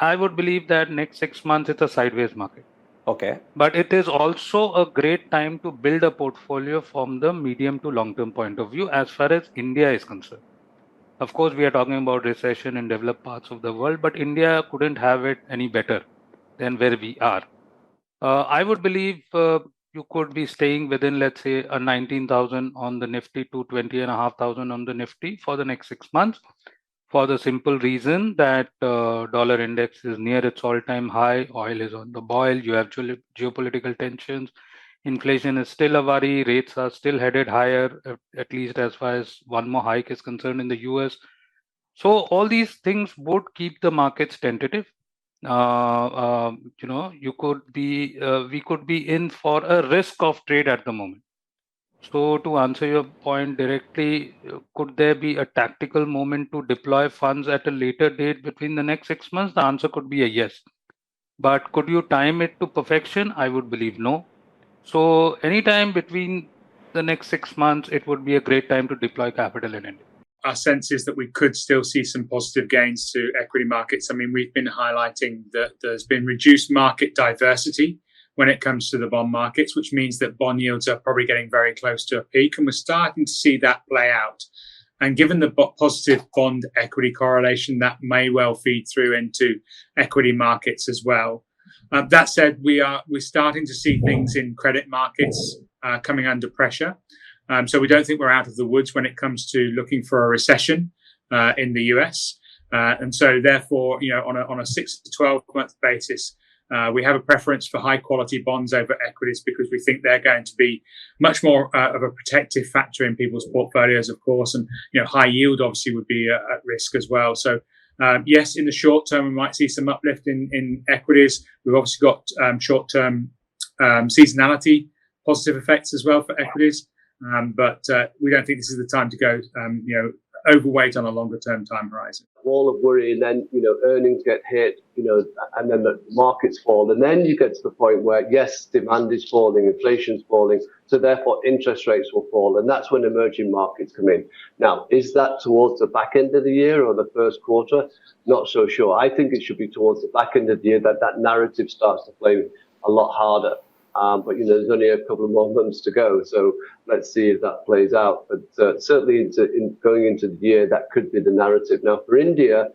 I would believe that next 6 months it's a sideways market. Okay. But it is also a great time to build a portfolio from the medium to long term point of view as far as India is concerned. Of course, we are talking about recession in developed parts of the world, but India couldn't have it any better than where we are. I would believe you could be staying within, let's say, a 19,000 on the Nifty to 20,500 on the Nifty for the next 6 months, for the simple reason that dollar index is near its all-time high, oil is on the boil, you have geopolitical tensions, inflation is still a worry, rates are still headed higher, at least as far as one more hike is concerned in the US. So all these things would keep the markets tentative. We could be in for a risk of trade at the moment. So to answer your point directly, could there be a tactical moment to deploy funds at a later date between the next 6 months? The answer could be a yes. But could you time it to perfection? I would believe no. So anytime between the next 6 months, it would be a great time to deploy capital in India. Our sense is that we could still see some positive gains to equity markets. I mean, we've been highlighting that there's been reduced market diversity when it comes to the bond markets, which means that bond yields are probably getting very close to a peak, and we're starting to see that play out. And given the positive bond equity correlation, that may well feed through into equity markets as well. That said, we're starting to see things in credit markets coming under pressure. So we don't think we're out of the woods when it comes to looking for a recession in the US. And so therefore, on a 6 to 12 month basis, we have a preference for high quality bonds over equities because we think they're going to be much more of a protective factor in people's portfolios, of course. And, high yield obviously would be at risk as well. So yes, in the short term, we might see some uplift in equities. We've obviously got short term seasonality positive effects as well for equities. But we don't think this is the time to go, overweight on a longer term time horizon. Wall of worry, and then earnings get hit, and then the markets fall, and then you get to the point where yes, demand is falling, inflation's falling, so therefore interest rates will fall, and that's when emerging markets come in. Now, is that towards the back end of the year or the first quarter? Not so sure. I think it should be towards the back end of the year that narrative starts to play a lot harder. But there's only a couple of more months to go, so let's see if that plays out. But certainly, going into the year, that could be the narrative. Now, for India,